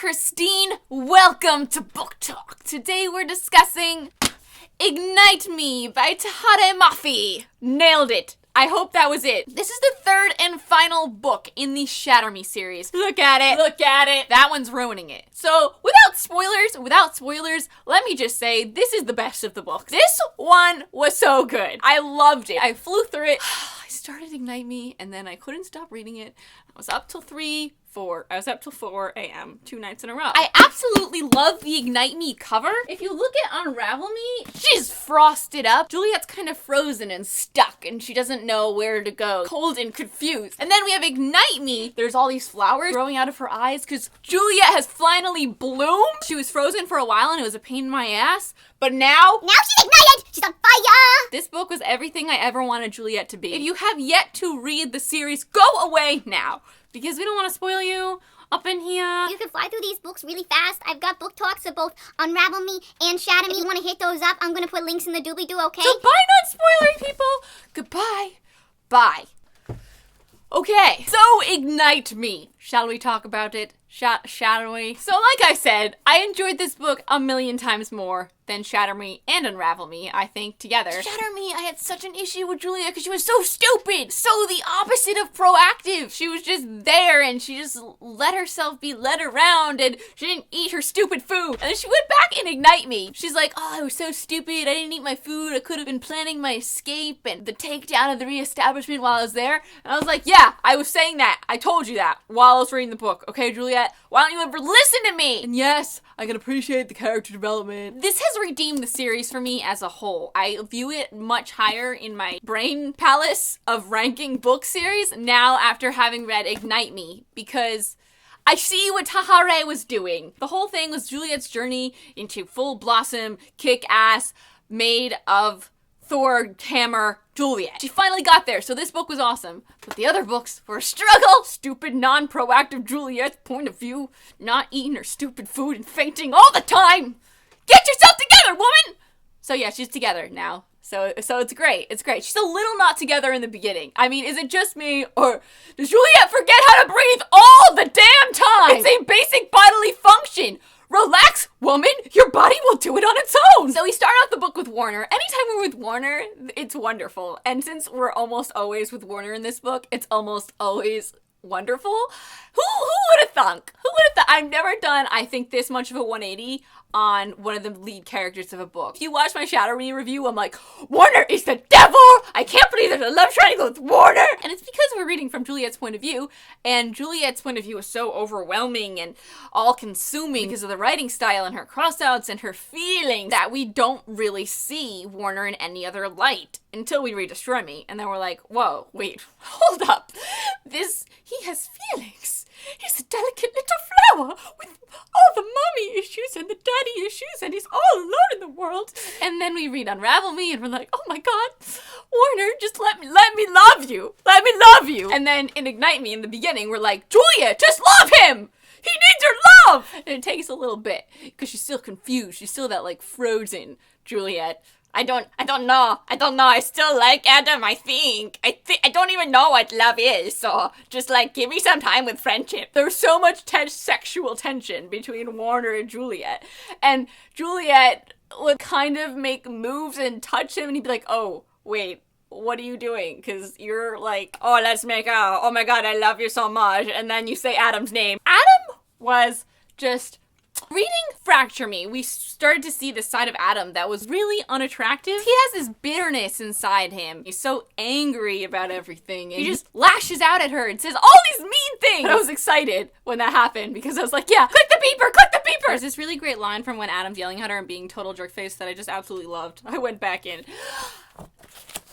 Christine. Welcome to Book Talk. Today we're discussing Ignite Me by Tahereh Mafi. Nailed it. I hope that was it. This is the third and final book in the Shatter Me series. Look at it. Look at it. That one's ruining it. So, without spoilers, let me just say, this is the best of the books. This one was so good. I loved it. I flew through it. I started Ignite Me, and then I couldn't stop reading it. I was up till 4 a.m. 2 nights in a row. I absolutely love the Ignite Me cover. If you look at Unravel Me, she's frosted up. Juliet's kind of frozen and stuck, and she doesn't know where to go. Cold and confused. And then we have Ignite Me. There's all these flowers growing out of her eyes because Juliet has finally bloomed. She was frozen for a while, and it was a pain in my ass. But now she's ignited! She's on fire! This book was everything I ever wanted Juliet to be. If you have yet to read the series, go away now. Because we don't want to spoil you up in here. You can fly through these books really fast. I've got book talks of both Unravel Me and Shatter Me. If you want to hit those up, I'm going to put links in the doobly-doo, okay? So bye, non-spoilery people. Goodbye. Bye. Okay, so Ignite Me. Shall we talk about it? Shall we? So like I said, I enjoyed this book a million times more than Shatter Me and Unravel Me, I think, together. Shatter Me, I had such an issue with Julia because she was so stupid. So the opposite of proactive. She was just there and she just let herself be led around and she didn't eat her stupid food. And then she went back and Ignite Me. She's like, oh, I was so stupid. I didn't eat my food. I could have been planning my escape and the takedown of the reestablishment while I was there. And I was like, yeah, I was saying that. I told you that while I was reading the book. Okay, Juliet? Why don't you ever listen to me? And yes, I can appreciate the character development. This has redeemed the series for me as a whole. I view it much higher in my brain palace of ranking book series now after having read Ignite Me, because I see what Tahereh was doing. The whole thing was Juliet's journey into full blossom, kick-ass, made of Thor, hammer, Juliet. She finally got there, so this book was awesome. But the other books were a struggle. Stupid, non-proactive Juliet's point of view, not eating her stupid food and fainting all the time. Get yourself together, woman! So yeah, she's together now. So it's great. It's great. She's a little not together in the beginning. I mean, is it just me, or does Juliet forget how to breathe all the damn time? It's a basic bodily function. Relax, woman! Your body will do it on its own! So we start off the book with Warner. Anytime we're with Warner, it's wonderful. And since we're almost always with Warner in this book, it's almost always wonderful. Who would have thunk? Who would have thunk? I've never done, I think, this much of a 180 on one of the lead characters of a book. If you watch my Shatter Me review, I'm like, Warner is the devil! I can't believe there's a love triangle with Warner! And it's because we're reading from Juliet's point of view, and Juliet's point of view is so overwhelming and all-consuming because of the writing style and her crossouts and her feelings that we don't really see Warner in any other light until we read Destroy Me, and then we're like, whoa, wait, hold up. He has feelings. He's a delicate little flower with all the mommy issues and the daddy issues, and he's all alone in the world. And then we read Unravel Me, and we're like, oh my god, Warner, just let me love you. Let me love you. And then in Ignite Me in the beginning, we're like, Julia, just love him. He needs your love. And it takes a little bit because she's still confused. She's still that like frozen Juliet. I don't know. I still like Adam, I think. I don't even know what love is, so just, like, give me some time with friendship. There's so much sexual tension between Warner and Juliet. And Juliet would kind of make moves and touch him, and he'd be like, oh, wait, what are you doing? Because you're like, oh, let's make out. Oh my god, I love you so much. And then you say Adam's name. Adam was just... Reading Fracture Me, we started to see this side of Adam that was really unattractive. He has this bitterness inside him. He's so angry about everything, and he just lashes out at her and says all these mean things. And I was excited when that happened because I was like, yeah, click the beeper, click the beeper! There's this really great line from when Adam's yelling at her and being total jerk-face that I just absolutely loved. I went back in.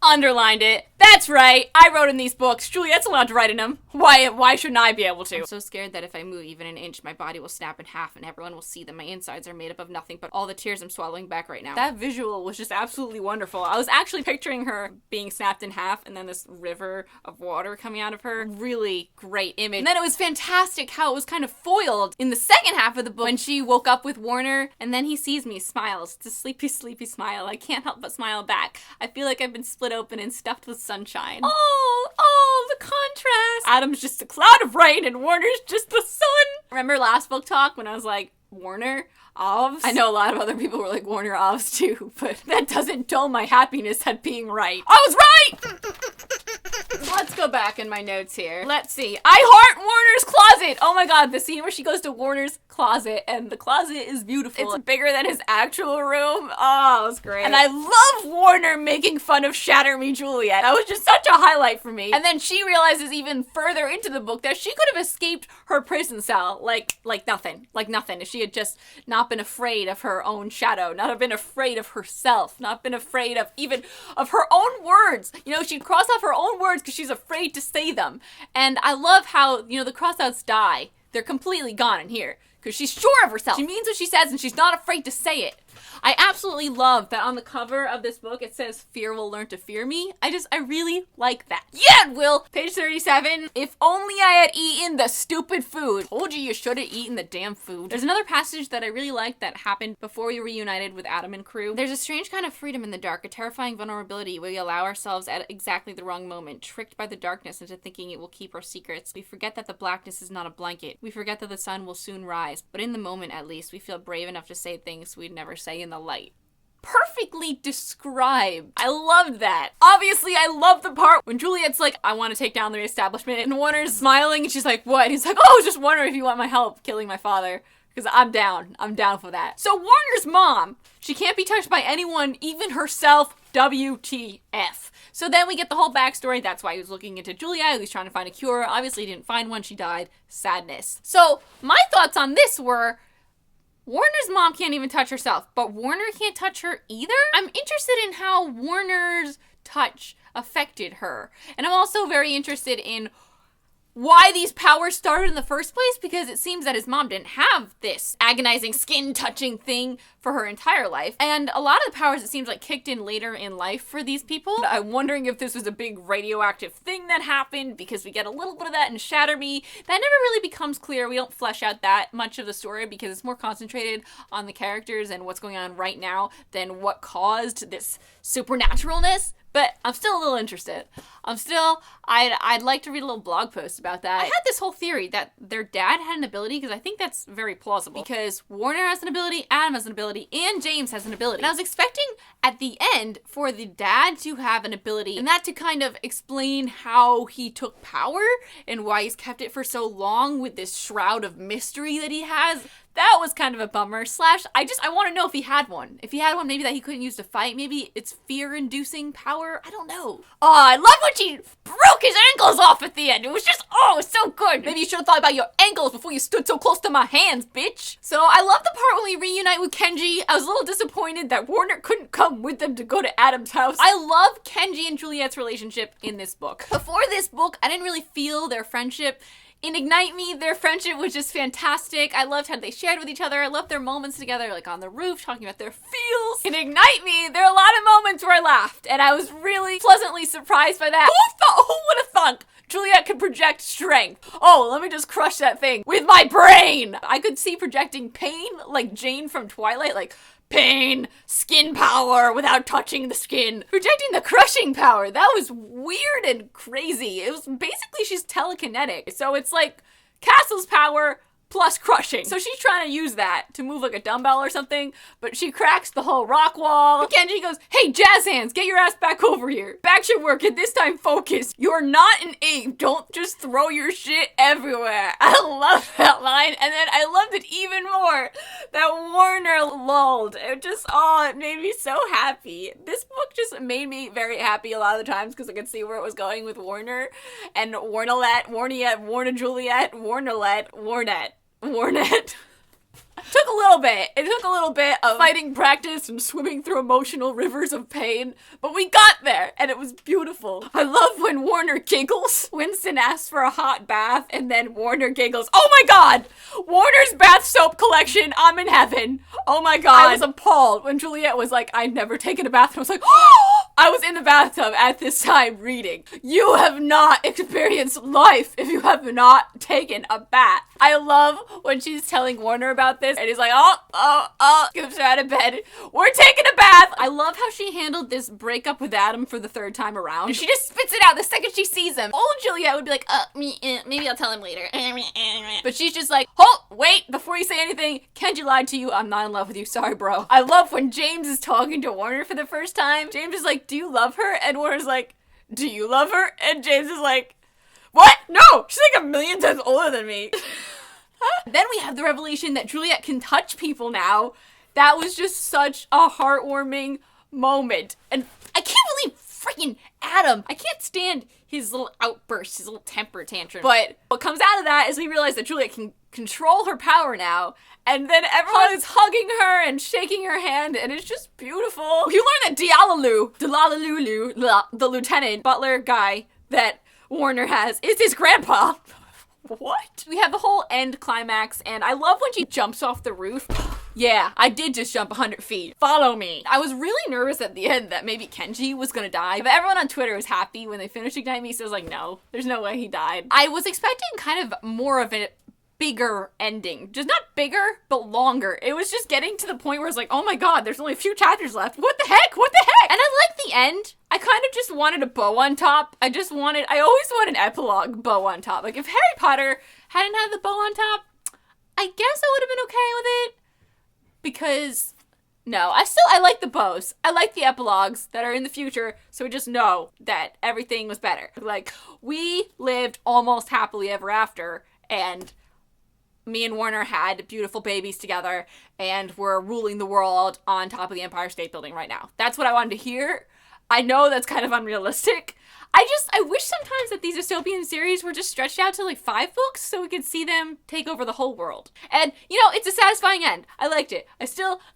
Underlined it. That's right. I wrote in these books. Juliet's allowed to write in them. Why shouldn't I be able to? I'm so scared that if I move even an inch, my body will snap in half and everyone will see that my insides are made up of nothing but all the tears I'm swallowing back right now. That visual was just absolutely wonderful. I was actually picturing her being snapped in half and then this river of water coming out of her. Really great image. And then it was fantastic how it was kind of foiled in the second half of the book when she woke up with Warner and then he sees me, smiles. It's a sleepy, sleepy smile. I can't help but smile back. I feel like I've been split open and stuffed with sunshine. Oh, the contrast. Adam's just a cloud of rain and Warner's just the sun. Remember last book talk when I was like, Warner Ovs? I know a lot of other people were like Warner Ovs too, but that doesn't dull my happiness at being right. I was right! Let's go back in my notes here. Let's see. I heart Warner's closet! Oh my god, the scene where she goes to Warner's closet and the closet is beautiful. It's bigger than his actual room. Oh, it was great. And I love Warner making fun of Shatter Me Juliet. That was just such a highlight for me. And then she realizes even further into the book that she could have escaped her prison cell like nothing. Like nothing. If she had just not been afraid of her own shadow, not have been afraid of herself, not been afraid of even of her own words. You know, she'd cross off her own words because she's afraid to say them. And I love how, you know, the crossouts die. They're completely gone in here because she's sure of herself. She means what she says and she's not afraid to say it. I absolutely love that on the cover of this book it says, "Fear will learn to fear me." I really like that. Yeah, it will! Page 37. If only I had eaten the stupid food. Told you should have eaten the damn food. There's another passage that I really like that happened before we reunited with Adam and crew. There's a strange kind of freedom in the dark, a terrifying vulnerability where we allow ourselves at exactly the wrong moment, tricked by the darkness into thinking it will keep our secrets. We forget that the blackness is not a blanket. We forget that the sun will soon rise. But in the moment, at least, we feel brave enough to say things we'd never say in the light. Perfectly described. I loved that. Obviously, I love the part when Juliet's like, I want to take down the establishment, and Warner's smiling, and she's like, what? And he's like, oh, I was just wondering if you want my help killing my father. Because I'm down. I'm down for that. So Warner's mom, she can't be touched by anyone, even herself. WTF. So then we get the whole backstory. That's why he was looking into Juliet. He was trying to find a cure. Obviously, he didn't find one. She died. Sadness. So my thoughts on this were, Warner's mom can't even touch herself, but Warner can't touch her either? I'm interested in how Warner's touch affected her. And I'm also very interested in why these powers started in the first place, because it seems that his mom didn't have this agonizing skin-touching thing for her entire life. And a lot of the powers, it seems like, kicked in later in life for these people. I'm wondering if this was a big radioactive thing that happened, because we get a little bit of that in Shatter Me. That never really becomes clear. We don't flesh out that much of the story because it's more concentrated on the characters and what's going on right now than what caused this supernaturalness. But I'm still a little interested. I'd like to read a little blog post about that. I had this whole theory that their dad had an ability, because I think that's very plausible. Because Warner has an ability, Adam has an ability, and James has an ability. And I was expecting at the end for the dad to have an ability, and that to kind of explain how he took power and why he's kept it for so long with this shroud of mystery that he has. That was kind of a bummer. I want to know if he had one. If he had one, maybe that he couldn't use to fight. Maybe it's fear-inducing power. I don't know. Oh, I love when she broke his ankles off at the end. It was just, oh, it's so good. Maybe you should have thought about your ankles before you stood so close to my hands, bitch. So I love the part when we reunite with Kenji. I was a little disappointed that Warner couldn't come with them to go to Adam's house. I love Kenji and Juliet's relationship in this book. Before this book, I didn't really feel their friendship. In Ignite Me, their friendship was just fantastic. I loved how they shared with each other. I loved their moments together, like on the roof, talking about their feels. In Ignite Me, there are a lot of moments where I laughed, and I was really pleasantly surprised by that. Who would have thunk Juliet could project strength? Oh, let me just crush that thing with my brain. I could see projecting pain like Jane from Twilight, like pain, skin power without touching the skin. Projecting the crushing power, that was weird and crazy. It was basically she's telekinetic. So it's like Castle's power plus crushing. So she's trying to use that to move like a dumbbell or something, but she cracks the whole rock wall. And Kenji goes, hey, jazz hands, get your ass back over here. Back should work, and this time focus. You're not an ape. Don't just throw your shit everywhere. I love that line. And then I loved it even more that Warner lulled. It made me so happy. This book just made me very happy a lot of the times because I could see where it was going with Warner and Warnolette, Warner Juliet, Warnet. It took a little bit. It took a little bit of fighting practice and swimming through emotional rivers of pain, but we got there, and it was beautiful. I love when Warner giggles. Winston asks for a hot bath, and then Warner giggles. Oh my god! Warner's bath soap collection, I'm in heaven. Oh my god. I was appalled when Juliet was like, I've never taken a bath, and I was like, oh! I was in the bathtub at this time reading. You have not experienced life if you have not taken a bath. I love when she's telling Warner about this and he's like, gets her out of bed. We're taking a bath. I love how she handled this breakup with Adam for the 3rd time around. She just spits it out the second she sees him. Old Juliet would be like, maybe I'll tell him later. But she's just like, wait, before you say anything, Kenji lied to you. I'm not in love with you. Sorry, bro. I love when James is talking to Warner for the first time. James is like, do you love her? And Warner's like, do you love her? And James is like, what? No, she's like 1,000,000 times older than me. Then we have the revelation that Juliet can touch people now. That was just such a heartwarming moment. And I can't believe freaking Adam. I can't stand his little outbursts, his little temper tantrum. But what comes out of that is we realize that Juliet can control her power now. And then everyone is hugging her and shaking her hand, and it's just beautiful. You learn that Dilalulu, the lieutenant butler guy that Warner has, is his grandpa. What? We have the whole end climax, and I love when she jumps off the roof. Yeah, I did just jump 100 feet. Follow me. I was really nervous at the end that maybe Kenji was gonna die, but everyone on Twitter was happy when they finished Ignite Me, so I was like, no, there's no way he died. I was expecting kind of more of a bigger ending. Just not bigger, but longer. It was just getting to the point where it's like, oh my god, there's only a few chapters left. What the heck? What the heck? And I like the end. I kind of just wanted a bow on top. I always want an epilogue bow on top. Like if Harry Potter hadn't had the bow on top, I guess I would have been okay with it. Because no, I like the bows. I like the epilogues that are in the future, so we just know that everything was better. Like, we lived almost happily ever after, and me and Warner had beautiful babies together, and we're ruling the world on top of the Empire State Building right now. That's what I wanted to hear. I know that's kind of unrealistic. I wish sometimes that these dystopian series were just stretched out to like 5 books so we could see them take over the whole world. And, you know, it's a satisfying end. I liked it.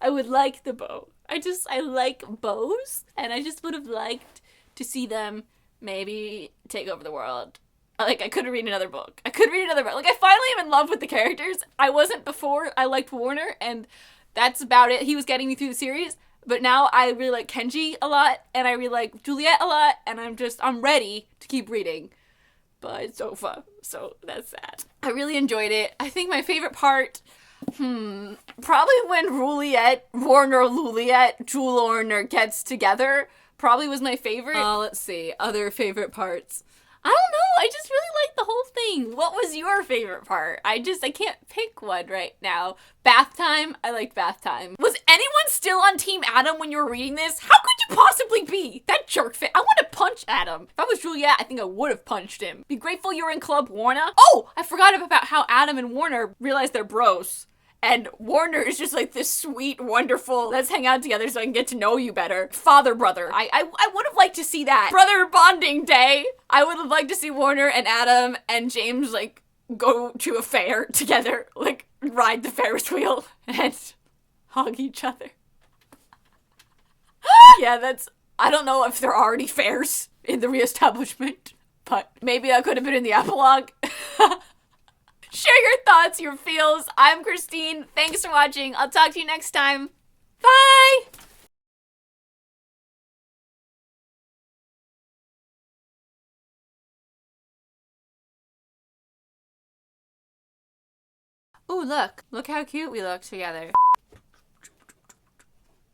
I would like the bow. I like bows, and I just would have liked to see them maybe take over the world. Like, I could read another book. Like, I finally am in love with the characters. I wasn't before. I liked Warner, and that's about it. He was getting me through the series. But now I really like Kenji a lot, and I really like Juliet a lot, and I'm ready to keep reading. But it's over, so that's sad. I really enjoyed it. I think my favorite part, probably when Warner Julorner gets together, probably was my favorite. Let's see, other favorite parts. I don't know, I just really liked the whole thing. What was your favorite part? I can't pick one right now. Bath time? I liked bath time. Was anyone still on Team Adam when you were reading this? How could you possibly be? That jerk fit. I want to punch Adam. If I was Juliet, I think I would have punched him. Be grateful you were in Club Warner. Oh, I forgot about how Adam and Warner realized they're bros. And Warner is just like this sweet, wonderful, let's hang out together so I can get to know you better. Father-brother. I would have liked to see that. Brother bonding day. I would have liked to see Warner and Adam and James, like, go to a fair together. Like, ride the Ferris wheel and hug each other. Yeah, I don't know if there are already fairs in the reestablishment, but maybe that could have been in the epilogue. Share your thoughts, your feels. I'm Christine. Thanks for watching. I'll talk to you next time. Bye! Ooh, look. Look how cute we look together.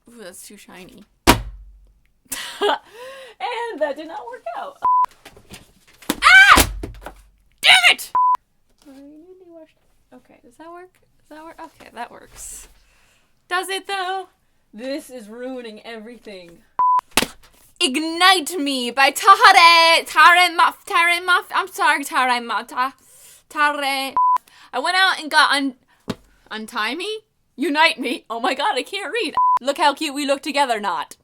Ooh, that's too shiny. And that did not work out. Ah! Damn it! Okay, does that work? Okay, that works. Does it though? This is ruining everything. Ignite Me by Tahereh Mafi. I'm sorry, Tahereh Mafi. I went out and got Untie Me? Unite Me. Oh my god, I can't read. Look how cute we look together, not.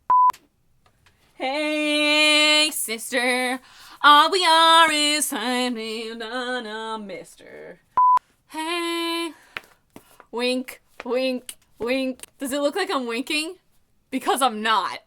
Hey, sister. All we are is signing on a mister. Hey. Wink, wink, wink. Does it look like I'm winking? Because I'm not.